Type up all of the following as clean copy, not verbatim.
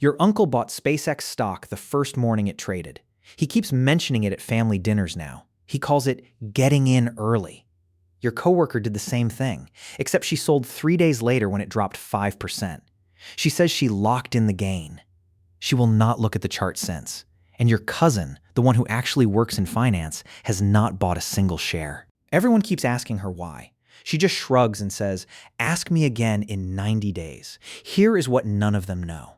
Your uncle bought SpaceX stock the first morning it traded. He keeps mentioning it at family dinners now. He calls it getting in early. Your coworker did the same thing, except she sold 3 days later when it dropped 5%. She says she locked in the gain. She will not look at the chart since. And your cousin, the one who actually works in finance, has not bought a single share. Everyone keeps asking her why. She just shrugs and says, "Ask me again in 90 days. Here is what none of them know."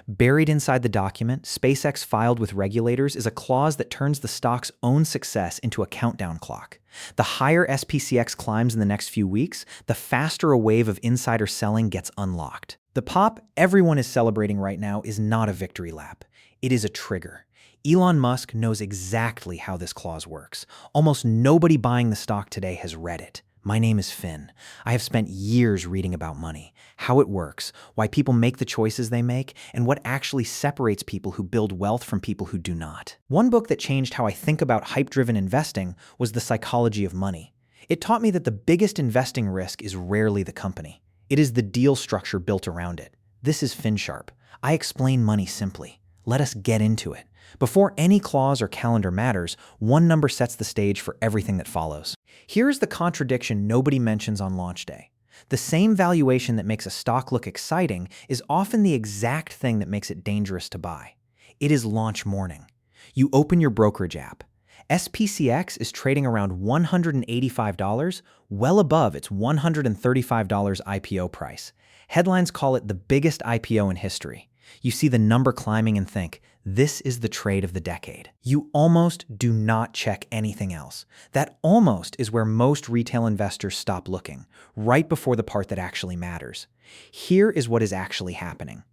Buried inside the document SpaceX filed with regulators is a clause that turns the stock's own success into a countdown clock. The higher SPCX climbs in the next few weeks, the faster a wave of insider selling gets unlocked. The pop everyone is celebrating right now is not a victory lap. It is a trigger. Elon Musk knows exactly how this clause works. Almost nobody buying the stock today has read it. My name is Finn. I have spent years reading about money, how it works, why people make the choices they make, and what actually separates people who build wealth from people who do not. One book that changed how I think about hype-driven investing was The Psychology of Money. It taught me that the biggest investing risk is rarely the company. It is the deal structure built around it. This is FinSharp. I explain money simply. Let us get into it. Before any clause or calendar matters, one number sets the stage for everything that follows. Here is the contradiction nobody mentions on launch day. The same valuation that makes a stock look exciting is often the exact thing that makes it dangerous to buy. It is launch morning. You open your brokerage app. SPCX is trading around $185, well above its $135 IPO price. Headlines call it the biggest IPO in history. You see the number climbing and think, this is the trade of the decade. You almost do not check anything else. That almost is where most retail investors stop looking, right before the part that actually matters. Here is what is actually happening.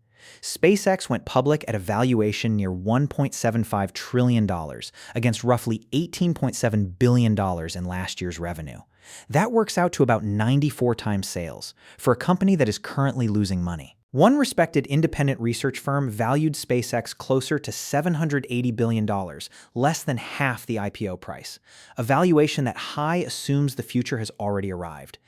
SpaceX went public at a valuation near $1.75 trillion against roughly $18.7 billion in last year's revenue. That works out to about 94 times sales for a company that is currently losing money. One respected independent research firm valued SpaceX closer to $780 billion, less than half the IPO price. A valuation that high assumes the future has already arrived.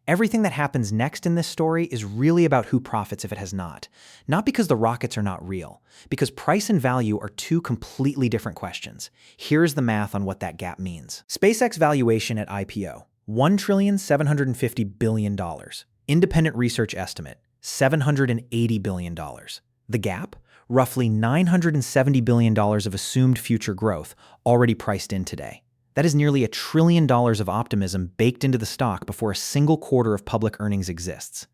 Everything that happens next in this story is really about who profits if it has not. Not because the rockets are not real, because price and value are two completely different questions. Here's the math on what that gap means. SpaceX valuation at IPO, $1,750 billion. Independent research estimate, $780 billion. The gap? Roughly $970 billion of assumed future growth, already priced in today. That is nearly $1 trillion of optimism baked into the stock before a single quarter of public earnings exists.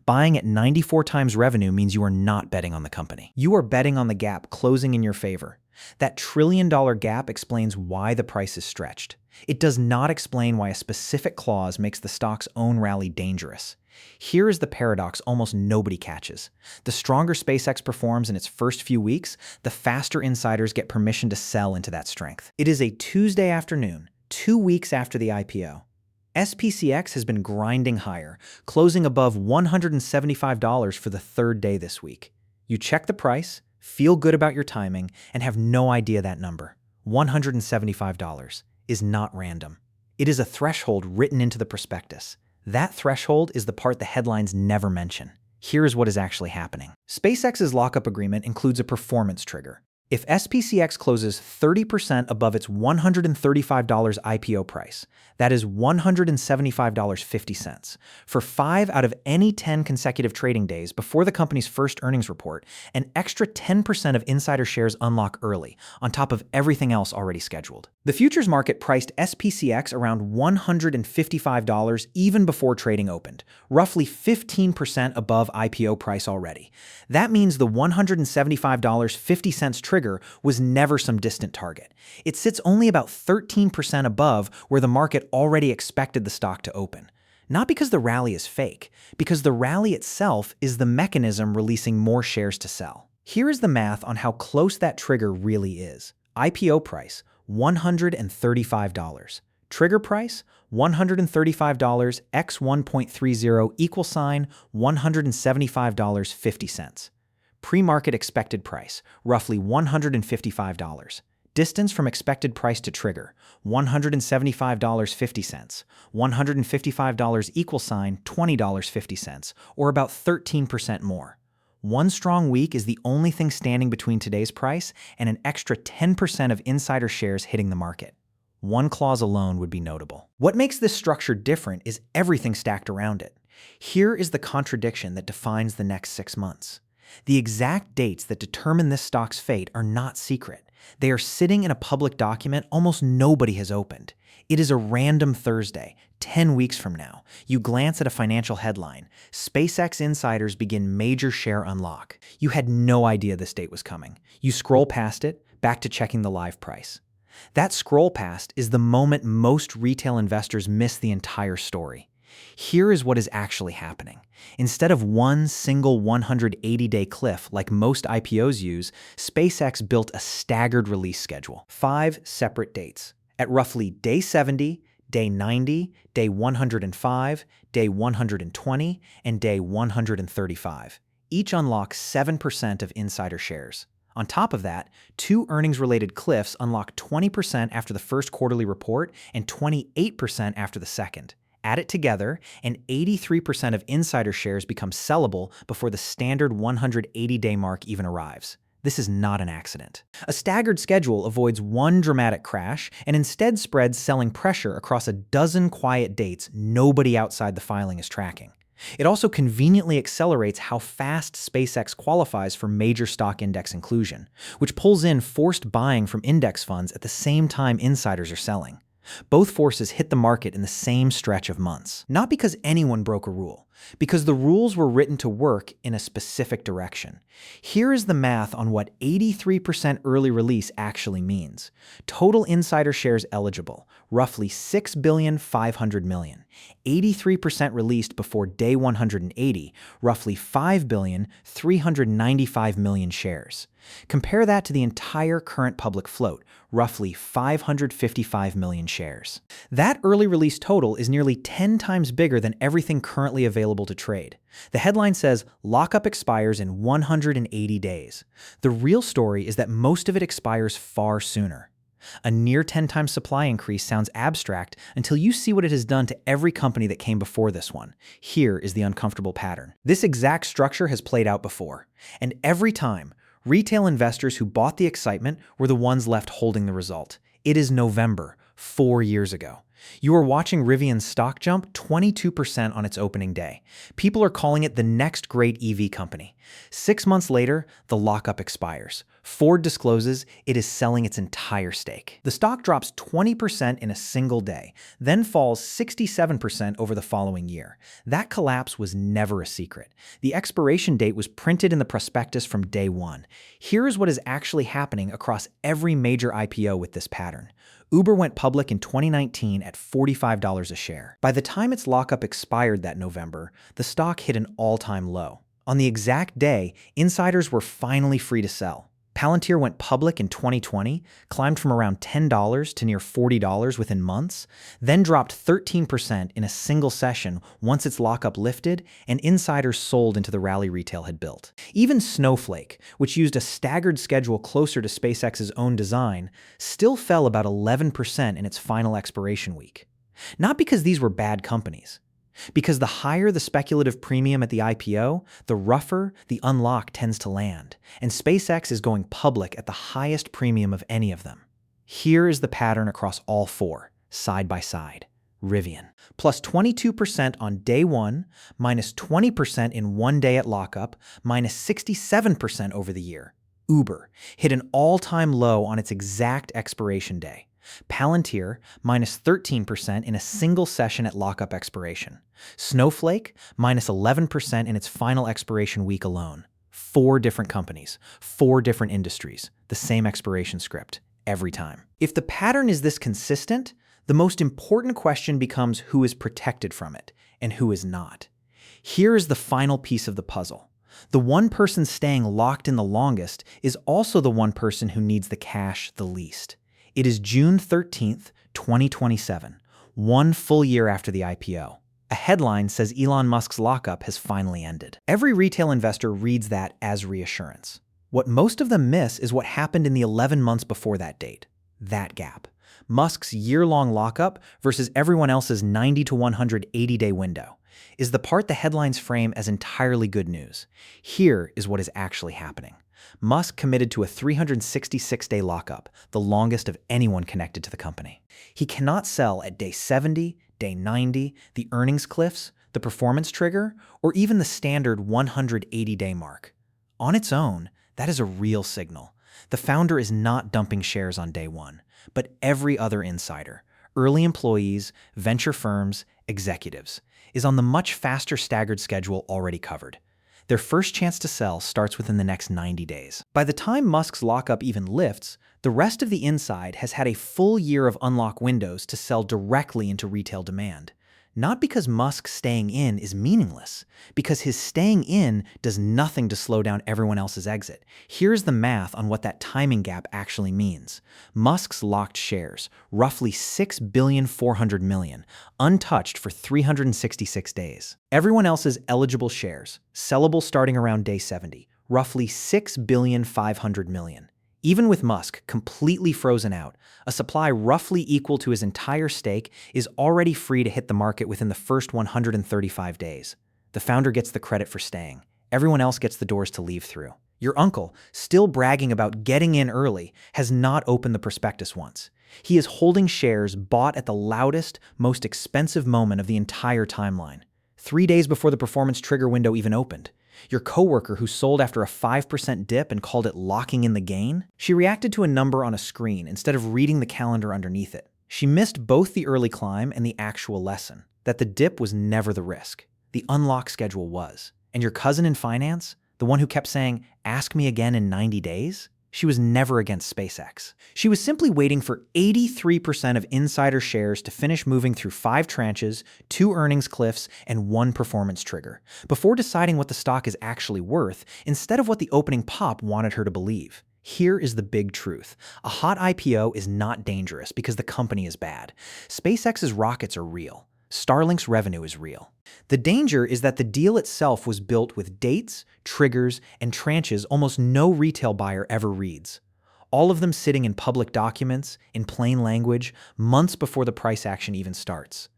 Buying at 94 times revenue means you are not betting on the company. You are betting on the gap closing in your favor. That $1 trillion gap explains why the price is stretched. It does not explain why a specific clause makes the stock's own rally dangerous. Here is the paradox almost nobody catches. The stronger SpaceX performs in its first few weeks, the faster insiders get permission to sell into that strength. It is a Tuesday afternoon, 2 weeks after the IPO. SPCX has been grinding higher, closing above $175 for the third day this week. You check the price, feel good about your timing, and have no idea that number, $175, is not random. It is a threshold written into the prospectus. That threshold is the part the headlines never mention. Here is what is actually happening. SpaceX's lockup agreement includes a performance trigger. If SPCX closes 30% above its $135 IPO price, that is $175.50, for 5 out of any 10 consecutive trading days before the company's first earnings report, an extra 10% of insider shares unlock early, on top of everything else already scheduled. The futures market priced SPCX around $155 even before trading opened, roughly 15% above IPO price already. That means the $175.50 trigger was never some distant target. It sits only about 13% above where the market already expected the stock to open. Not because the rally is fake, because the rally itself is the mechanism releasing more shares to sell. Here is the math on how close that trigger really is. IPO price, $135. Trigger price, $135 x 1.30 equal sign $175.50. Pre-market expected price, roughly $155. Distance from expected price to trigger, $175.50. $155 equal sign $20.50, or about 13% more. One strong week is the only thing standing between today's price and an extra 10% of insider shares hitting the market. One clause alone would be notable. What makes this structure different is everything stacked around it. Here is the contradiction that defines the next 6 months. The exact dates that determine this stock's fate are not secret. They are sitting in a public document almost nobody has opened. It is a random Thursday, 10 weeks from now. You glance at a financial headline. SpaceX insiders begin major share unlock. You had no idea this date was coming. You scroll past it, back to checking the live price. That scroll past is the moment most retail investors miss the entire story. Here is what is actually happening. Instead of one single 180-day cliff like most IPOs use, SpaceX built a staggered release schedule. 5 separate dates. At roughly day 70, day 90, day 105, day 120, and day 135. Each unlocks 7% of insider shares. On top of that, 2 earnings-related cliffs unlock 20% after the first quarterly report and 28% after the second. Add it together, and 83% of insider shares become sellable before the standard 180-day mark even arrives. This is not an accident. A staggered schedule avoids one dramatic crash and instead spreads selling pressure across a dozen quiet dates nobody outside the filing is tracking. It also conveniently accelerates how fast SpaceX qualifies for major stock index inclusion, which pulls in forced buying from index funds at the same time insiders are selling. Both forces hit the market in the same stretch of months. Not because anyone broke a rule, because the rules were written to work in a specific direction. Here is the math on what 83% early release actually means. Total insider shares eligible, roughly 6,500,000,000. 83% released before day 180, roughly 5,395,000,000 shares. Compare that to the entire current public float, roughly 555 million shares. That early release total is nearly 10 times bigger than everything currently available to trade. The headline says, lockup expires in 180 days. The real story is that most of it expires far sooner. A near 10 times supply increase sounds abstract until you see what it has done to every company that came before this one. Here is the uncomfortable pattern. This exact structure has played out before, and every time, retail investors who bought the excitement were the ones left holding the result. It is November, 4 years ago. You are watching Rivian's stock jump 22% on its opening day. People are calling it the next great EV company. 6 months later, the lockup expires. Ford discloses it is selling its entire stake. The stock drops 20% in a single day, then falls 67% over the following year. That collapse was never a secret. The expiration date was printed in the prospectus from day one. Here is what is actually happening across every major IPO with this pattern. Uber went public in 2019 at $45 a share. By the time its lockup expired that November, the stock hit an all-time low. On the exact day, insiders were finally free to sell. Palantir went public in 2020, climbed from around $10 to near $40 within months, then dropped 13% in a single session once its lockup lifted and insiders sold into the rally retail had built. Even Snowflake, which used a staggered schedule closer to SpaceX's own design, still fell about 11% in its final expiration week. Not because these were bad companies. Because the higher the speculative premium at the IPO, the rougher the unlock tends to land, and SpaceX is going public at the highest premium of any of them. Here is the pattern across all 4, side by side. Rivian, plus 22% on day 1, minus 20% in 1 day at lockup, minus 67% over the year. Uber hit an all-time low on its exact expiration day. Palantir, minus 13% in a single session at lockup expiration. Snowflake, minus 11% in its final expiration week alone. 4 different companies, 4 different industries, the same expiration script, every time. If the pattern is this consistent, the most important question becomes who is protected from it and who is not. Here is the final piece of the puzzle. The one person staying locked in the longest is also the one person who needs the cash the least. It is June 13th, 2027, 1 full year after the IPO. A headline says Elon Musk's lockup has finally ended. Every retail investor reads that as reassurance. What most of them miss is what happened in the 11 months before that date. That gap. Musk's year-long lockup versus everyone else's 90 to 180-day window. is the part the headlines frame as entirely good news. Here is what is actually happening. Musk committed to a 366-day lockup, the longest of anyone connected to the company. He cannot sell at day 70, day 90, the earnings cliffs, the performance trigger, or even the standard 180-day mark. On its own, that is a real signal. The founder is not dumping shares on day one, but every other insider, early employees, venture firms, executives, is on the much faster staggered schedule already covered. Their first chance to sell starts within the next 90 days. By the time Musk's lockup even lifts, the rest of the inside has had a full year of unlock windows to sell directly into retail demand. Not because Musk staying in is meaningless, because his staying in does nothing to slow down everyone else's exit. Here's the math on what that timing gap actually means. Musk's locked shares, roughly $6.4 billion, untouched for 366 days. Everyone else's eligible shares, sellable starting around day 70, roughly $6.5 billion. Even with Musk completely frozen out, a supply roughly equal to his entire stake is already free to hit the market within the first 135 days. The founder gets the credit for staying. Everyone else gets the doors to leave through. Your uncle, still bragging about getting in early, has not opened the prospectus once. He is holding shares bought at the loudest, most expensive moment of the entire timeline, 3 days before the performance trigger window even opened. Your coworker who sold after a 5% dip and called it locking in the gain? She reacted to a number on a screen instead of reading the calendar underneath it. She missed both the early climb and the actual lesson, that the dip was never the risk. The unlock schedule was. And your cousin in finance, the one who kept saying, "Ask me again in 90 days? She was never against SpaceX. She was simply waiting for 83% of insider shares to finish moving through 5 tranches, 2 earnings cliffs, and 1 performance trigger, before deciding what the stock is actually worth, instead of what the opening pop wanted her to believe. Here is the big truth. A hot IPO is not dangerous because the company is bad. SpaceX's rockets are real. Starlink's revenue is real. The danger is that the deal itself was built with dates, triggers, and tranches almost no retail buyer ever reads. All of them sitting in public documents, in plain language, months before the price action even starts.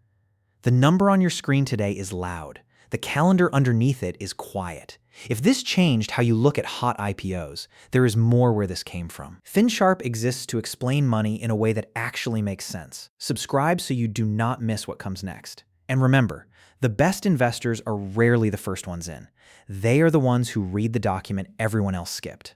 The number on your screen today is loud. The calendar underneath it is quiet. If this changed how you look at hot IPOs, there is more where this came from. FinSharp exists to explain money in a way that actually makes sense. Subscribe so you do not miss what comes next. And remember, the best investors are rarely the first ones in. They are the ones who read the document everyone else skipped.